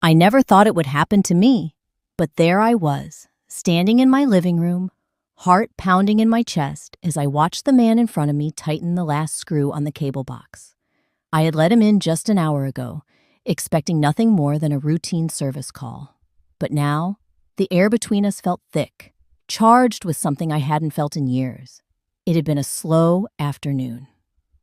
I never thought it would happen to me, but there I was, standing in my living room, heart pounding in my chest as I watched the man in front of me tighten the last screw on the cable box. I had let him in just an hour ago, expecting nothing more than a routine service call. But now, the air between us felt thick, charged with something I hadn't felt in years. It had been a slow afternoon.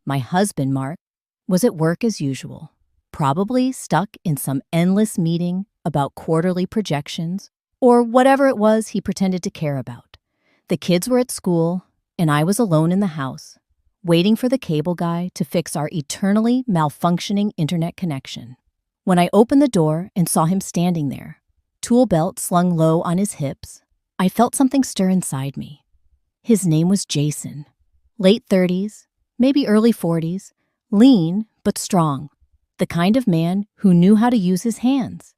My husband, Mark, was at work as usual, probably stuck in some endless meeting about quarterly projections or whatever it was he pretended to care about. The kids were at school, and I was alone in the house, waiting for the cable guy to fix our eternally malfunctioning internet connection. When I opened the door and saw him standing there, tool belt slung low on his hips, I felt something stir inside me. His name was Jason. Late 30s, maybe early 40s, lean but strong, the kind of man who knew how to use his hands.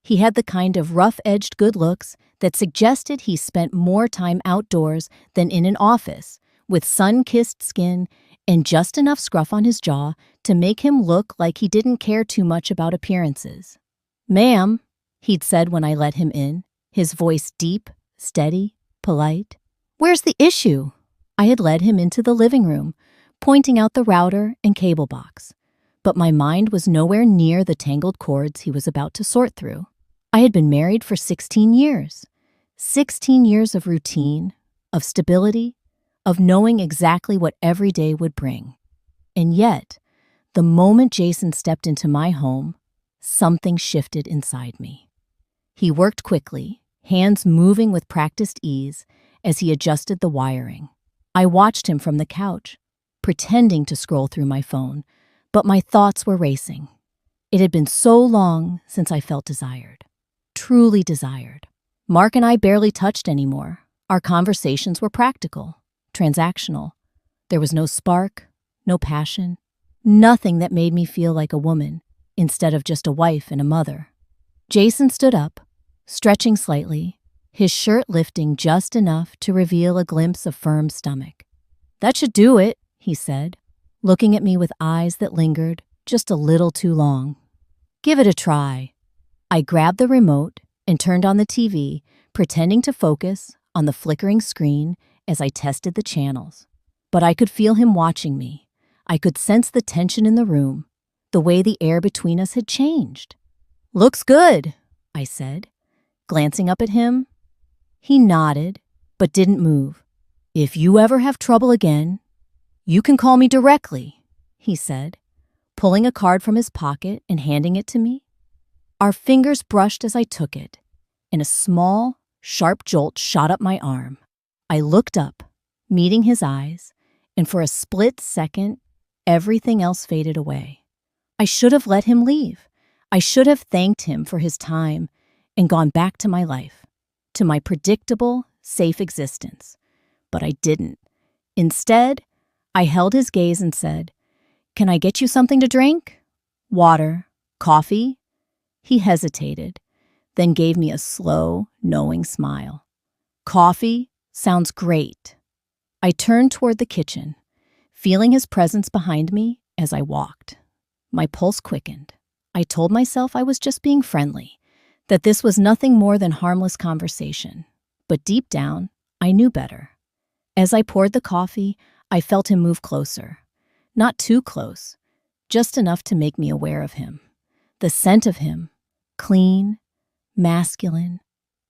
He had the kind of rough-edged good looks that suggested he spent more time outdoors than in an office, with sun-kissed skin and just enough scruff on his jaw to make him look like he didn't care too much about appearances. "Ma'am," he'd said when I let him in, his voice deep, steady, polite. "Where's the issue?" I had led him into the living room, pointing out the router and cable box. But my mind was nowhere near the tangled cords he was about to sort through. I had been married for 16 years. 16 years of routine, of stability, of knowing exactly what every day would bring. And yet, the moment Jason stepped into my home, something shifted inside me. He worked quickly, hands moving with practiced ease as he adjusted the wiring. I watched him from the couch, pretending to scroll through my phone, but my thoughts were racing. It had been so long since I felt desired, truly desired. Mark and I barely touched anymore. Our conversations were practical, transactional. There was no spark, no passion, nothing that made me feel like a woman instead of just a wife and a mother. Jason stood up, stretching slightly, his shirt lifting just enough to reveal a glimpse of firm stomach. "That should do it," he said, looking at me with eyes that lingered just a little too long. "Give it a try." I grabbed the remote and turned on the TV, pretending to focus on the flickering screen as I tested the channels. But I could feel him watching me. I could sense the tension in the room, the way the air between us had changed. "Looks good," I said, glancing up at him. He nodded, but didn't move. "If you ever have trouble again, you can call me directly," he said, pulling a card from his pocket and handing it to me. Our fingers brushed as I took it, and a small, sharp jolt shot up my arm. I looked up, meeting his eyes, and for a split second, everything else faded away. I should have let him leave. I should have thanked him for his time and gone back to my life, to my predictable, safe existence. But I didn't. Instead, I held his gaze and said, "Can I get you something to drink? Water? Coffee?" He hesitated, then gave me a slow, knowing smile. "Coffee? Sounds great." I turned toward the kitchen, feeling his presence behind me as I walked. My pulse quickened. I told myself I was just being friendly, that this was nothing more than harmless conversation. But deep down, I knew better. As I poured the coffee, I felt him move closer. Not too close, just enough to make me aware of him. The scent of him, clean, masculine,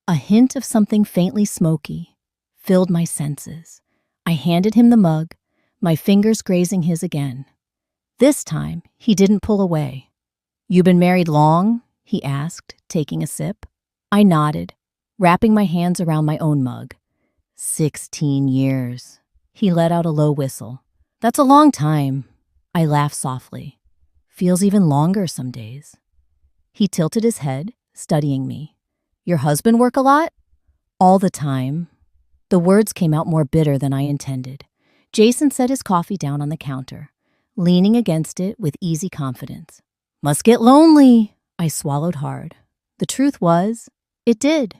a hint of something faintly smoky, filled my senses. I handed him the mug, my fingers grazing his again. This time, he didn't pull away. "You been married long?" he asked, taking a sip. I nodded, wrapping my hands around my own mug. 16 years. He let out a low whistle. "That's a long time." I laughed softly. "Feels even longer some days." He tilted his head, studying me. "Your husband work a lot?" "All the time." The words came out more bitter than I intended. Jason set his coffee down on the counter, leaning against it with easy confidence. "Must get lonely." I swallowed hard. The truth was, it did.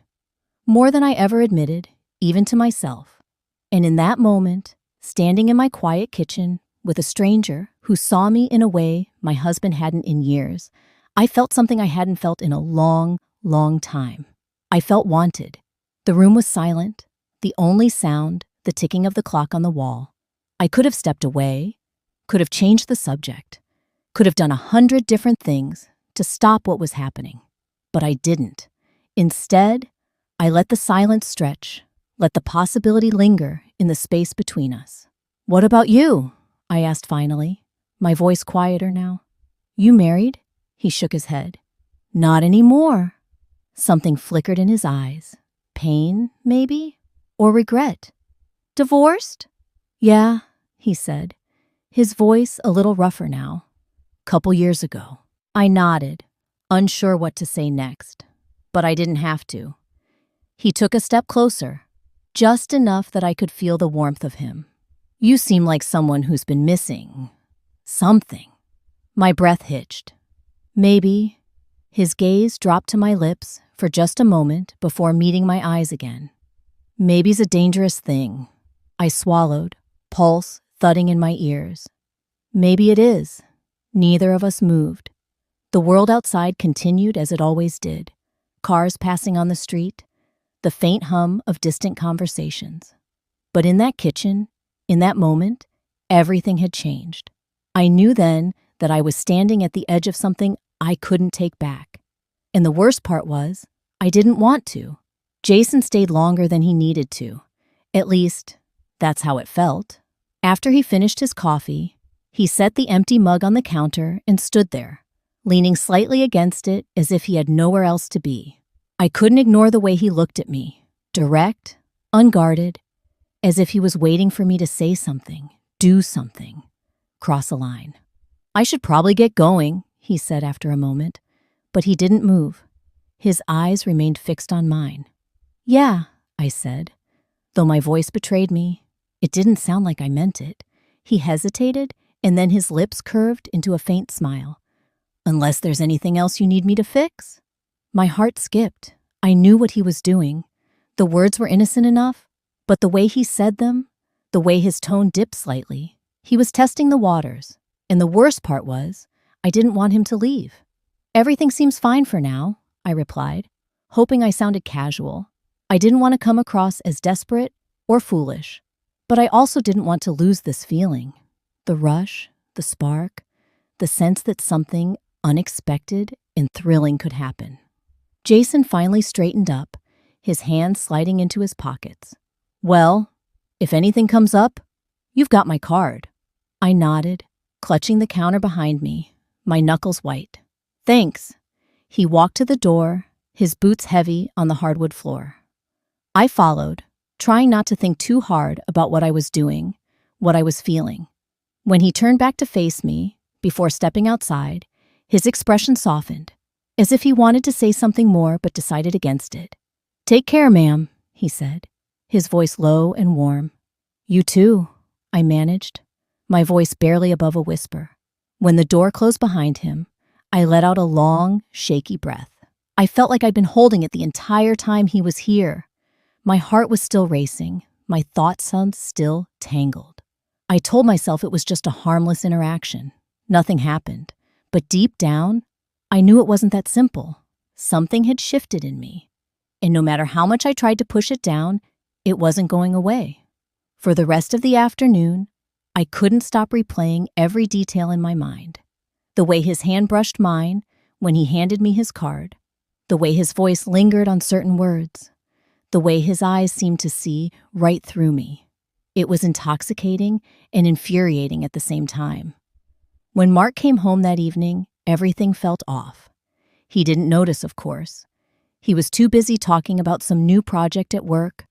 More than I ever admitted, even to myself. And in that moment, standing in my quiet kitchen with a stranger who saw me in a way my husband hadn't in years, I felt something I hadn't felt in a long, long time. I felt wanted. The room was silent, the only sound, the ticking of the clock on the wall. I could have stepped away, could have changed the subject, could have done 100 different things to stop what was happening. But I didn't. Instead, I let the silence stretch, let the possibility linger in the space between us. "What about you?" I asked finally, my voice quieter now. "You married?" He shook his head. "Not anymore." Something flickered in his eyes. Pain, maybe? Or regret? "Divorced?" "Yeah," he said, his voice a little rougher now. "Couple years ago." I nodded, unsure what to say next. But I didn't have to. He took a step closer, just enough that I could feel the warmth of him. "You seem like someone who's been missing something." My breath hitched. "Maybe." His gaze dropped to my lips for just a moment before meeting my eyes again. "Maybe's a dangerous thing." I swallowed, pulse thudding in my ears. "Maybe it is." Neither of us moved. The world outside continued as it always did. Cars passing on the street, the faint hum of distant conversations. But in that kitchen, in that moment, everything had changed. I knew then that I was standing at the edge of something I couldn't take back. And the worst part was, I didn't want to. Jason stayed longer than he needed to. At least, that's how it felt. After he finished his coffee, he set the empty mug on the counter and stood there, leaning slightly against it as if he had nowhere else to be. I couldn't ignore the way he looked at me, direct, unguarded, as if he was waiting for me to say something, do something, cross a line. "I should probably get going," he said after a moment, but he didn't move. His eyes remained fixed on mine. "Yeah," I said, though my voice betrayed me. It didn't sound like I meant it. He hesitated, and then his lips curved into a faint smile. "Unless there's anything else you need me to fix?" My heart skipped. I knew what he was doing. The words were innocent enough, but the way he said them, the way his tone dipped slightly, he was testing the waters. And the worst part was, I didn't want him to leave. "Everything seems fine for now," I replied, hoping I sounded casual. I didn't want to come across as desperate or foolish, but I also didn't want to lose this feeling. The rush, the spark, the sense that something unexpected and thrilling could happen. Jason finally straightened up, his hands sliding into his pockets. "Well, if anything comes up, you've got my card." I nodded, clutching the counter behind me, my knuckles white. "Thanks." He walked to the door, his boots heavy on the hardwood floor. I followed, trying not to think too hard about what I was doing, what I was feeling. When he turned back to face me, before stepping outside, his expression softened, as if he wanted to say something more but decided against it. "Take care, ma'am," he said, his voice low and warm. "You too," I managed, my voice barely above a whisper. When the door closed behind him, I let out a long, shaky breath. I felt like I'd been holding it the entire time he was here. My heart was still racing, my thoughts still tangled. I told myself it was just a harmless interaction. Nothing happened. But deep down, I knew it wasn't that simple. Something had shifted in me. And no matter how much I tried to push it down, it wasn't going away. For the rest of the afternoon, I couldn't stop replaying every detail in my mind. The way his hand brushed mine when he handed me his card, the way his voice lingered on certain words, the way his eyes seemed to see right through me. It was intoxicating and infuriating at the same time. When Mark came home that evening, everything felt off. He didn't notice, of course. He was too busy talking about some new project at work,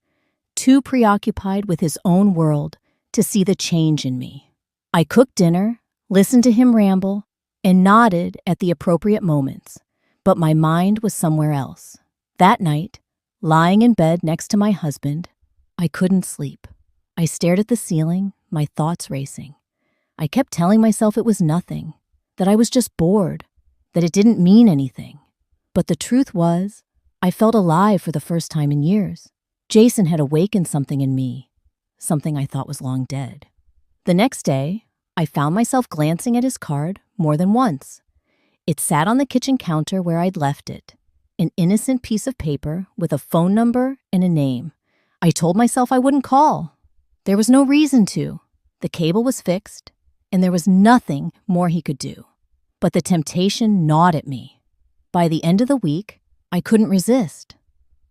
too preoccupied with his own world to see the change in me. I cooked dinner, listened to him ramble, and nodded at the appropriate moments, but my mind was somewhere else. That night, lying in bed next to my husband, I couldn't sleep. I stared at the ceiling, my thoughts racing. I kept telling myself it was nothing, that I was just bored, that it didn't mean anything. But the truth was, I felt alive for the first time in years. Jason had awakened something in me, something I thought was long dead. The next day, I found myself glancing at his card more than once. It sat on the kitchen counter where I'd left it, an innocent piece of paper with a phone number and a name. I told myself I wouldn't call. There was no reason to. The cable was fixed, and there was nothing more he could do. But the temptation gnawed at me. By the end of the week, I couldn't resist.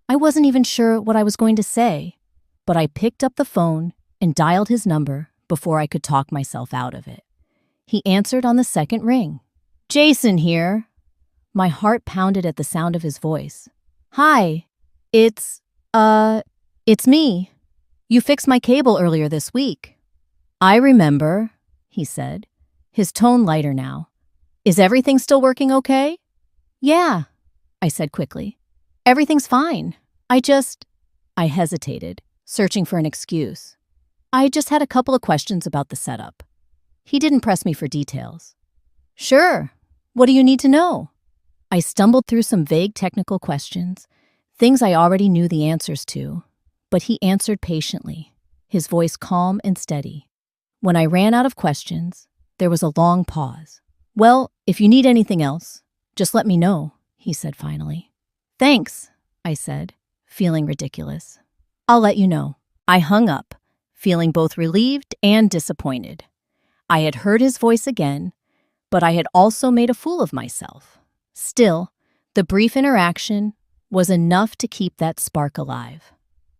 I wasn't even sure what I was going to say, but I picked up the phone and dialed his number before I could talk myself out of it. He answered on the second ring. "Jason here." My heart pounded at the sound of his voice. "Hi, it's me. You fixed my cable earlier this week." "I remember," he said, his tone lighter now. "Is everything still working okay?" "Yeah," I said quickly. "Everything's fine. I hesitated, searching for an excuse. I just had a couple of questions about the setup. He didn't press me for details. "Sure. What do you need to know?" I stumbled through some vague technical questions, things I already knew the answers to, but he answered patiently, his voice calm and steady. When I ran out of questions, there was a long pause. "Well, if you need anything else, just let me know," he said finally. "Thanks," I said, feeling ridiculous. "I'll let you know." I hung up, feeling both relieved and disappointed. I had heard his voice again, but I had also made a fool of myself. Still, the brief interaction was enough to keep that spark alive.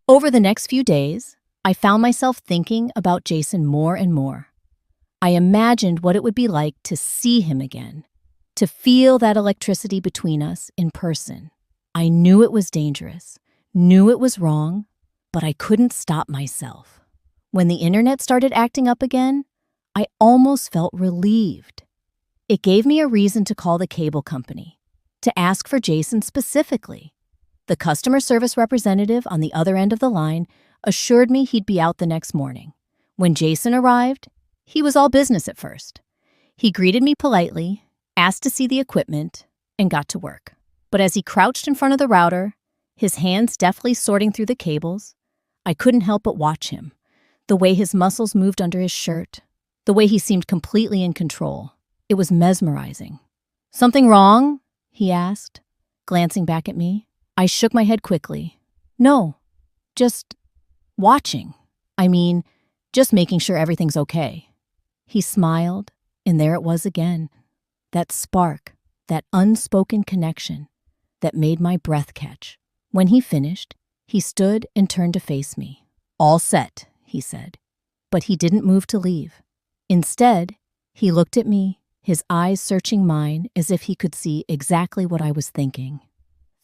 Over the next few days, I found myself thinking about Jason more and more. I imagined what it would be like to see him again, to feel that electricity between us in person. I knew it was dangerous, knew it was wrong, but I couldn't stop myself. When the internet started acting up again, I almost felt relieved. It gave me a reason to call the cable company, to ask for Jason specifically. The customer service representative on the other end of the line assured me he'd be out the next morning. When Jason arrived, he was all business at first. He greeted me politely, asked to see the equipment, and got to work. But as he crouched in front of the router, his hands deftly sorting through the cables, I couldn't help but watch him. The way his muscles moved under his shirt, the way he seemed completely in control. It was mesmerizing. "Something wrong?" he asked, glancing back at me. I shook my head quickly. "No, just watching. Just making sure everything's okay." He smiled, and there it was again. That spark, that unspoken connection that made my breath catch. When he finished, he stood and turned to face me. "All set," he said. But he didn't move to leave. Instead, he looked at me, his eyes searching mine as if he could see exactly what I was thinking.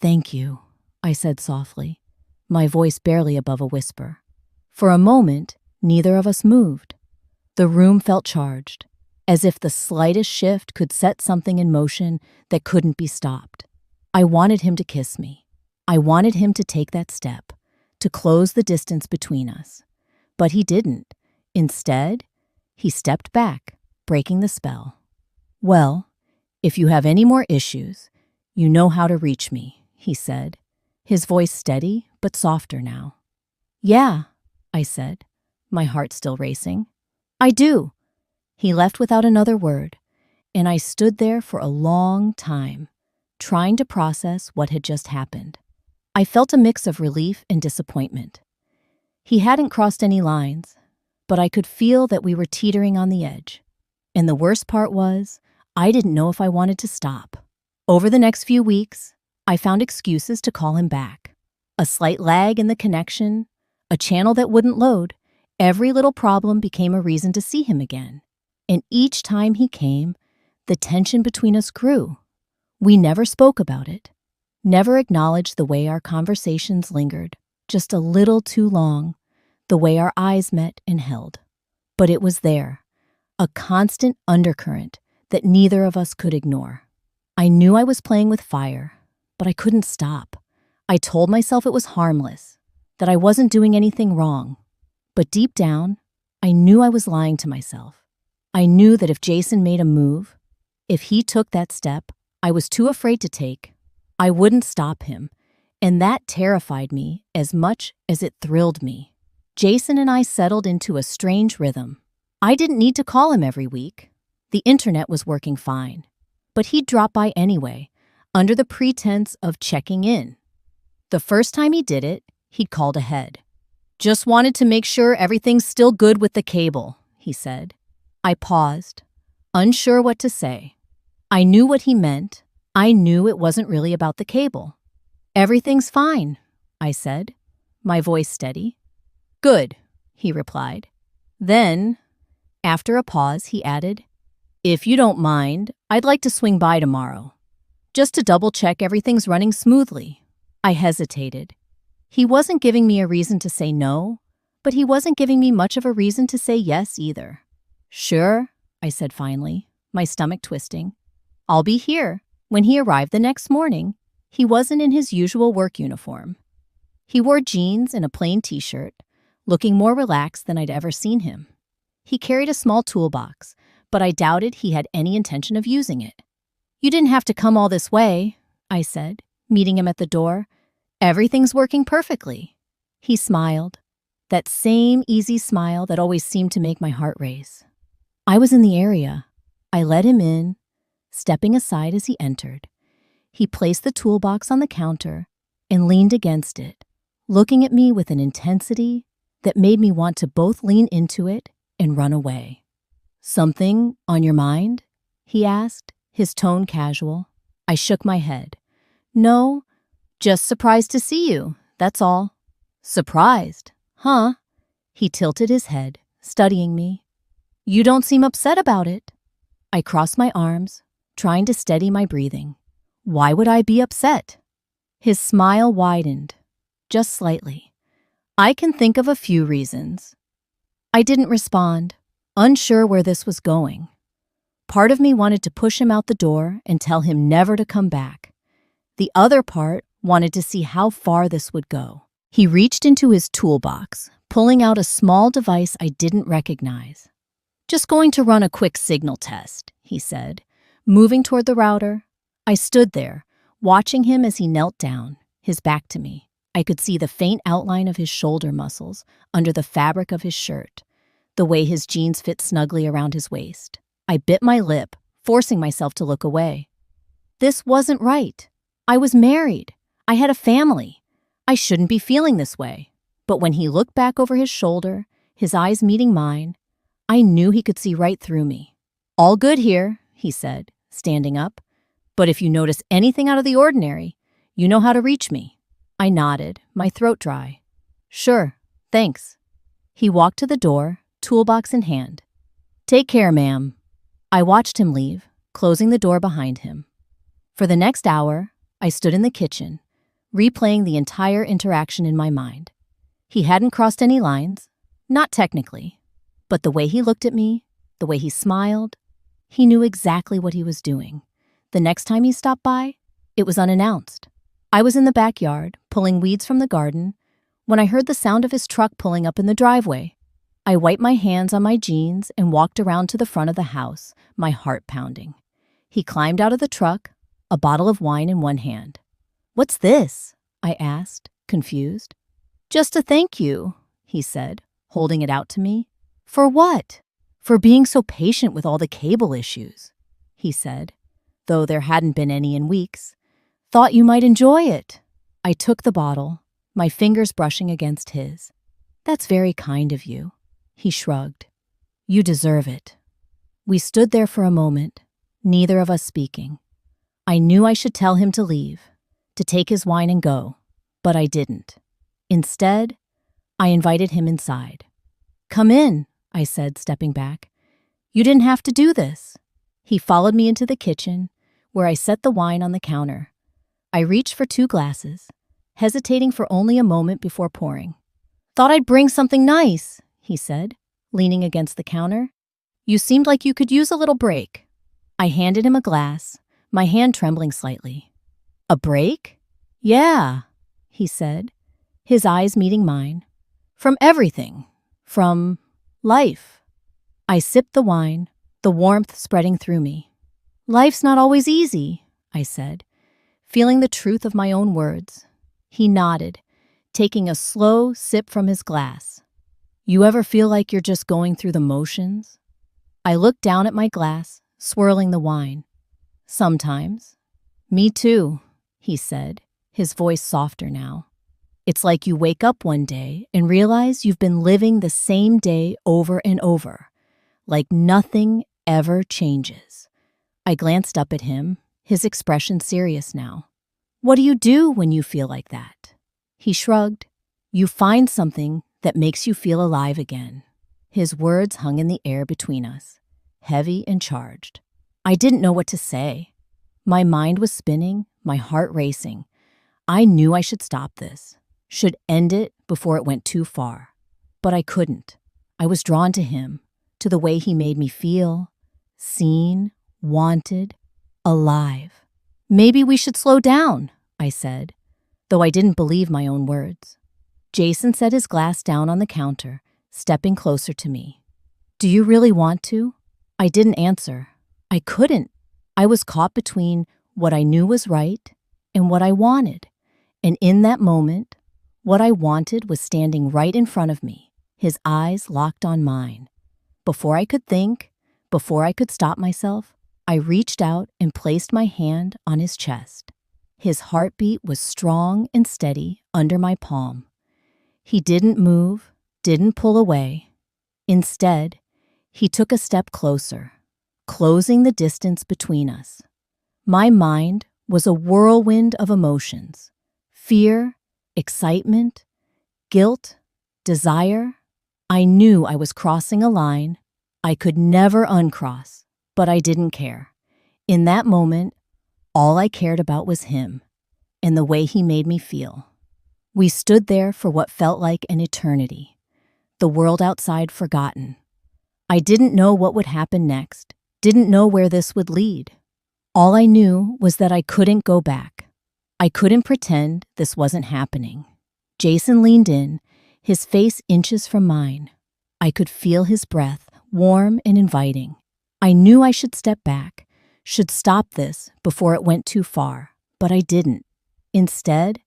"Thank you," I said softly, my voice barely above a whisper. For a moment, neither of us moved. The room felt charged, as if the slightest shift could set something in motion that couldn't be stopped. I wanted him to kiss me. I wanted him to take that step, to close the distance between us. But he didn't. Instead, he stepped back, breaking the spell. "Well, if you have any more issues, you know how to reach me," he said, his voice steady but softer now. "Yeah," I said, my heart still racing. "I do." He left without another word, and I stood there for a long time, trying to process what had just happened. I felt a mix of relief and disappointment. He hadn't crossed any lines, but I could feel that we were teetering on the edge. And the worst part was, I didn't know if I wanted to stop. Over the next few weeks, I found excuses to call him back. A slight lag in the connection, a channel that wouldn't load. Every little problem became a reason to see him again. And each time he came, the tension between us grew. We never spoke about it, never acknowledged the way our conversations lingered, just a little too long, the way our eyes met and held. But it was there, a constant undercurrent that neither of us could ignore. I knew I was playing with fire, but I couldn't stop. I told myself it was harmless, that I wasn't doing anything wrong. But deep down, I knew I was lying to myself. I knew that if Jason made a move, if he took that step I was too afraid to take, I wouldn't stop him, and that terrified me as much as it thrilled me. Jason and I settled into a strange rhythm. I didn't need to call him every week. The internet was working fine. but he'd drop by anyway, under the pretense of checking in. The first time he did it, he'd called ahead. "Just wanted to make sure everything's still good with the cable," he said. I paused, unsure what to say. I knew what he meant. I knew it wasn't really about the cable. "Everything's fine," I said, my voice steady. "Good," he replied. Then, after a pause, he added, "If you don't mind, I'd like to swing by tomorrow, just to double-check everything's running smoothly." I hesitated. He wasn't giving me a reason to say no, but he wasn't giving me much of a reason to say yes either. "Sure," I said finally, my stomach twisting. "I'll be here." When he arrived the next morning, he wasn't in his usual work uniform. He wore jeans and a plain t-shirt, looking more relaxed than I'd ever seen him. He carried a small toolbox, but I doubted he had any intention of using it. "You didn't have to come all this way," I said, meeting him at the door. "Everything's working perfectly." He smiled, that same easy smile that always seemed to make my heart race. I was in the area. I let him in, stepping aside as he entered. He placed the toolbox on the counter and leaned against it, looking at me with an intensity that made me want to both lean into it and run away. "Something on your mind?" he asked, his tone casual. I shook my head. "No, just surprised to see you, that's all." "Surprised? Huh?" He tilted his head, studying me. "You don't seem upset about it." I crossed my arms, trying to steady my breathing. Why would I be upset? His smile widened, just slightly. "I can think of a few reasons." I didn't respond, unsure where this was going. Part of me wanted to push him out the door and tell him never to come back. The other part wanted to see how far this would go. He reached into his toolbox, pulling out a small device I didn't recognize. "Just going to run a quick signal test," he said, moving toward the router. I stood there, watching him as he knelt down, his back to me. I could see the faint outline of his shoulder muscles under the fabric of his shirt, the way his jeans fit snugly around his waist. I bit my lip, forcing myself to look away. This wasn't right. I was married. I had a family. I shouldn't be feeling this way. But when he looked back over his shoulder, his eyes meeting mine, I knew he could see right through me. "All good here," he said, standing up. "But if you notice anything out of the ordinary, you know how to reach me." I nodded, my throat dry. "Sure, thanks." He walked to the door, toolbox in hand. "Take care, ma'am." I watched him leave, closing the door behind him. For the next hour, I stood in the kitchen, replaying the entire interaction in my mind. He hadn't crossed any lines, not technically, but the way he looked at me, the way he smiled, he knew exactly what he was doing. The next time he stopped by, it was unannounced. I was in the backyard, pulling weeds from the garden, when I heard the sound of his truck pulling up in the driveway. I wiped my hands on my jeans and walked around to the front of the house, my heart pounding. He climbed out of the truck, a bottle of wine in one hand. "What's this?" I asked, confused. "Just a thank you," he said, holding it out to me. "For what?" "For being so patient with all the cable issues," he said, though there hadn't been any in weeks. "Thought you might enjoy it." I took the bottle, my fingers brushing against his. "That's very kind of you," he shrugged. "You deserve it." We stood there for a moment, neither of us speaking. I knew I should tell him to leave, to take his wine and go, but I didn't. Instead, I invited him inside. "Come in," I said, stepping back. "You didn't have to do this." He followed me into the kitchen, where I set the wine on the counter. I reached for 2 glasses, hesitating for only a moment before pouring. "Thought I'd bring something nice," he said, leaning against the counter. "You seemed like you could use a little break." I handed him a glass, my hand trembling slightly. "A break?" "Yeah," he said, his eyes meeting mine. "From everything. From life." I sipped the wine, the warmth spreading through me. "Life's not always easy," I said, feeling the truth of my own words. He nodded, taking a slow sip from his glass. "You ever feel like you're just going through the motions?" I looked down at my glass, swirling the wine. Sometimes. Me too, he said, his voice softer now. It's like you wake up one day and realize you've been living the same day over and over, like nothing ever changes. I glanced up at him, his expression serious now. What do you do when you feel like that? He shrugged. You find something that makes you feel alive again. His words hung in the air between us, heavy and charged. I didn't know what to say. My mind was spinning, my heart racing. I knew I should stop this, should end it before it went too far. But I couldn't. I was drawn to him, to the way he made me feel, seen, wanted, alive. Maybe we should slow down, I said, though I didn't believe my own words. Jason set his glass down on the counter, stepping closer to me. Do you really want to? I didn't answer. I couldn't. I was caught between what I knew was right and what I wanted. And in that moment, what I wanted was standing right in front of me, his eyes locked on mine. Before I could think, before I could stop myself, I reached out and placed my hand on his chest. His heartbeat was strong and steady under my palm. He didn't move, didn't pull away. Instead, he took a step closer, closing the distance between us. My mind was a whirlwind of emotions: fear, excitement, guilt, desire. I knew I was crossing a line I could never uncross, but I didn't care. In that moment, all I cared about was him and the way he made me feel. We stood there for what felt like an eternity, the world outside forgotten. I didn't know what would happen next, didn't know where this would lead. All I knew was that I couldn't go back. I couldn't pretend this wasn't happening. Jason leaned in, his face inches from mine. I could feel his breath, warm and inviting. I knew I should step back, should stop this before it went too far, but I didn't. Instead,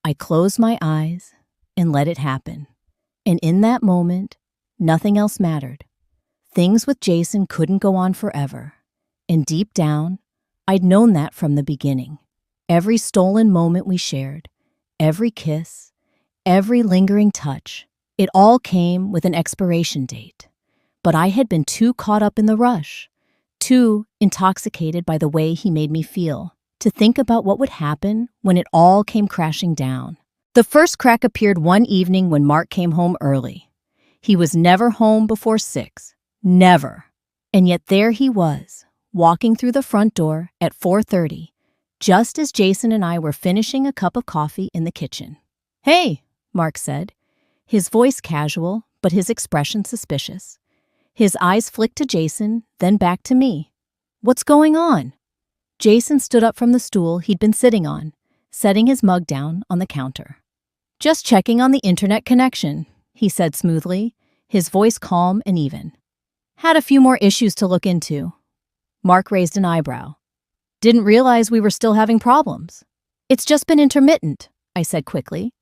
I closed my eyes and let it happen. And in that moment, nothing else mattered. Things with Jason couldn't go on forever. And deep down, I'd known that from the beginning. Every stolen moment we shared, every kiss, every lingering touch, it all came with an expiration date. But I had been too caught up in the rush, too intoxicated by the way he made me feel, to think about what would happen when it all came crashing down. The first crack appeared one evening when Mark came home early. He was never home before 6. Never. And yet there he was, walking through the front door at 4:30, just as Jason and I were finishing a cup of coffee in the kitchen. "Hey," Mark said, his voice casual, but his expression suspicious. His eyes flicked to Jason, then back to me. "What's going on?" Jason stood up from the stool he'd been sitting on, setting his mug down on the counter. "Just checking on the internet connection," he said smoothly, his voice calm and even. "Had a few more issues to look into." Mark raised an eyebrow. "Didn't realize we were still having problems." "It's just been intermittent," I said quickly,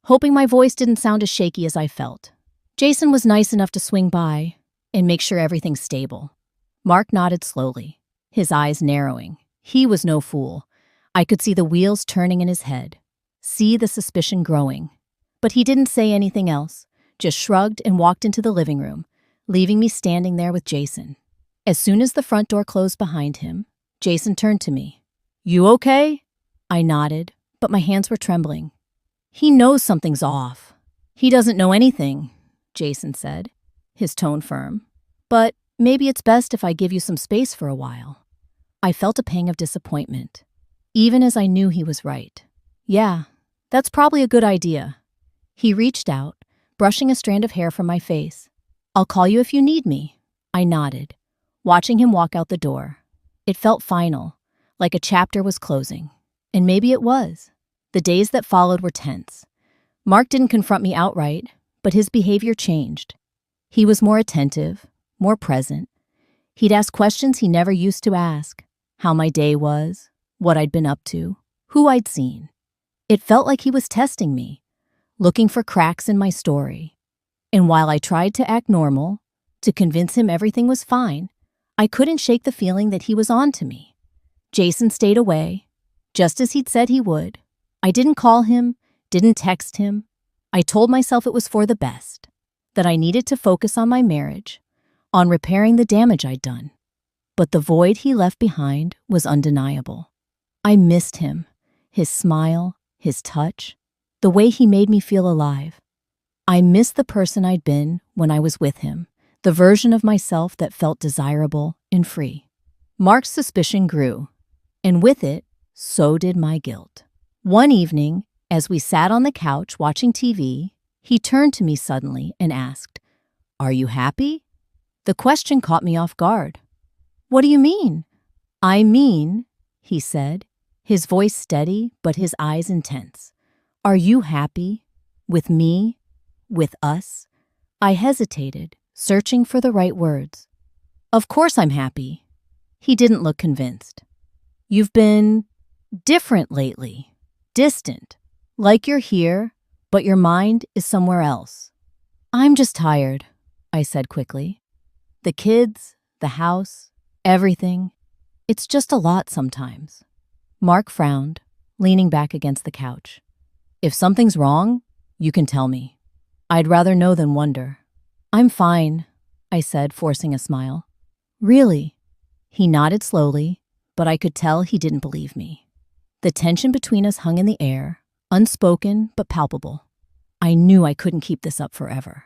hoping my voice didn't sound as shaky as I felt. Jason was nice enough to swing by and make sure everything's stable. Mark nodded slowly, his eyes narrowing. He was no fool. I could see the wheels turning in his head, see the suspicion growing. But he didn't say anything else, just shrugged and walked into the living room, leaving me standing there with Jason. As soon as the front door closed behind him, Jason turned to me. "You okay?" I nodded, but my hands were trembling. "He knows something's off." "He doesn't know anything," Jason said, his tone firm. "But maybe it's best if I give you some space for a while." I felt a pang of disappointment, even as I knew he was right. "Yeah, that's probably a good idea." He reached out, brushing a strand of hair from my face. "I'll call you if you need me." I nodded, watching him walk out the door. It felt final, like a chapter was closing. And maybe it was. The days that followed were tense. Mark didn't confront me outright, but his behavior changed. He was more attentive, more present. He'd ask questions he never used to ask. How my day was, what I'd been up to, who I'd seen. It felt like he was testing me, looking for cracks in my story. And while I tried to act normal, to convince him everything was fine, I couldn't shake the feeling that he was on to me. Jason stayed away, just as he'd said he would. I didn't call him, didn't text him. I told myself it was for the best, that I needed to focus on my marriage, on repairing the damage I'd done. But the void he left behind was undeniable. I missed him, his smile, his touch, the way he made me feel alive. I missed the person I'd been when I was with him, the version of myself that felt desirable and free. Mark's suspicion grew, and with it, so did my guilt. One evening, as we sat on the couch watching TV, he turned to me suddenly and asked, "Are you happy?" The question caught me off guard. "What do you mean?" "I mean," he said, his voice steady but his eyes intense. "Are you happy? With me? With us?" I hesitated, searching for the right words. "Of course I'm happy." He didn't look convinced. "You've been different lately, distant, like you're here, but your mind is somewhere else." "I'm just tired," I said quickly. "The kids, the house, everything. It's just a lot sometimes." Mark frowned, leaning back against the couch. "If something's wrong, you can tell me. I'd rather know than wonder." "I'm fine," I said, forcing a smile. "Really?" He nodded slowly, but I could tell he didn't believe me. The tension between us hung in the air, unspoken but palpable. I knew I couldn't keep this up forever.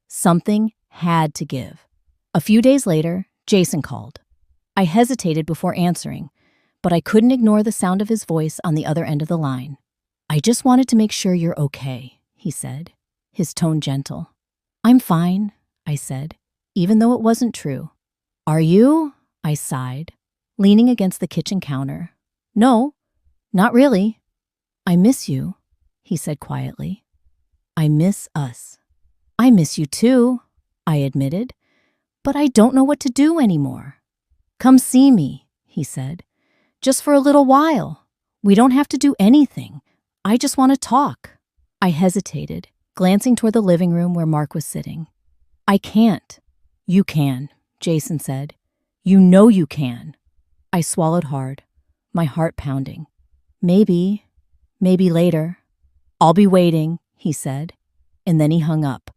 Something had to give. A few days later, Jason called. I hesitated before answering, but I couldn't ignore the sound of his voice on the other end of the line. "I just wanted to make sure you're okay," he said, his tone gentle. "I'm fine," I said, even though it wasn't true. "Are you?" I sighed, leaning against the kitchen counter. "No, not really." "I miss you," he said quietly. "I miss us." "I miss you too," I admitted, "but I don't know what to do anymore." "Come see me," he said, "just for a little while. We don't have to do anything. I just want to talk." I hesitated, glancing toward the living room where Mark was sitting. "I can't." "You can," Jason said. "You know you can." I swallowed hard, my heart pounding. Maybe later. "I'll be waiting," he said, and then he hung up.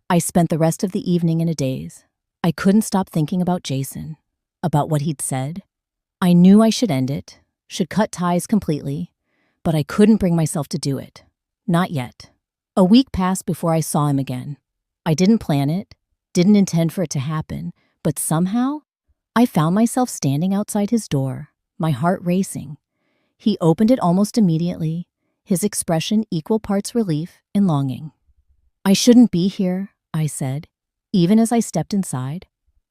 I spent the rest of the evening in a daze. I couldn't stop thinking about Jason, about what he'd said. I knew I should end it, should cut ties completely, but I couldn't bring myself to do it. Not yet. A week passed before I saw him again. I didn't plan it, didn't intend for it to happen, but somehow, I found myself standing outside his door, my heart racing. He opened it almost immediately, his expression equal parts relief and longing. "I shouldn't be here," I said, even as I stepped inside.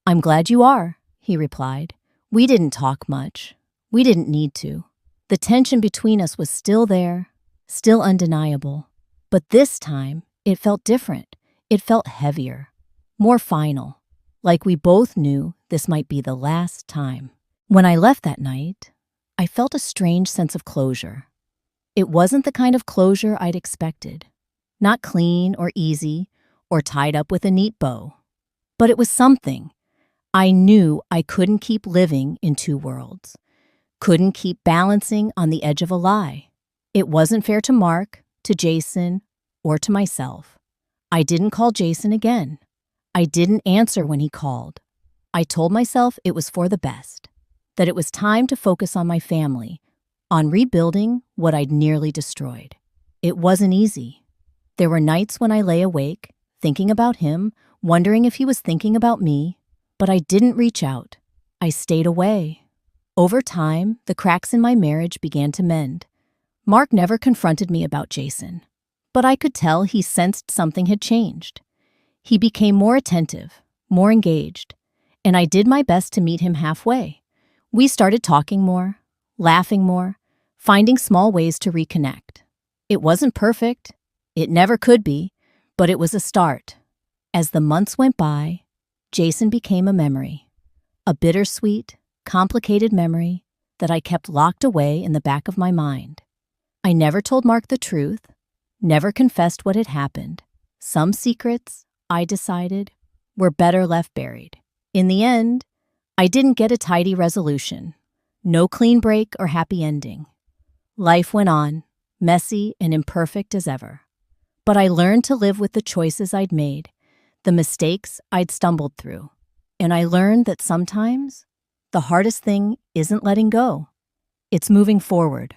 "I'm glad you are," he replied. "We didn't talk much. We didn't need to. The tension between us was still there, still undeniable. But this time, it felt different. It felt heavier, more final, like we both knew this might be the last time." When I left that night, I felt a strange sense of closure. It wasn't the kind of closure I'd expected. Not clean or easy or tied up with a neat bow. But it was something. I knew I couldn't keep living in two worlds. Couldn't keep balancing on the edge of a lie. It wasn't fair to Mark, to Jason, or to myself. I didn't call Jason again. I didn't answer when he called. I told myself it was for the best, that it was time to focus on my family, on rebuilding what I'd nearly destroyed. It wasn't easy. There were nights when I lay awake, thinking about him, wondering if he was thinking about me, but I didn't reach out. I stayed away. Over time, the cracks in my marriage began to mend. Mark never confronted me about Jason, but I could tell he sensed something had changed. He became more attentive, more engaged, and I did my best to meet him halfway. We started talking more, laughing more, finding small ways to reconnect. It wasn't perfect. It never could be, but it was a start. As the months went by, Jason became a memory, a bittersweet, complicated memory that I kept locked away in the back of my mind. I never told Mark the truth, never confessed what had happened. Some secrets, I decided, were better left buried. In the end, I didn't get a tidy resolution. No clean break or happy ending. Life went on, messy and imperfect as ever. But I learned to live with the choices I'd made, the mistakes I'd stumbled through. And I learned that sometimes the hardest thing isn't letting go. It's moving forward,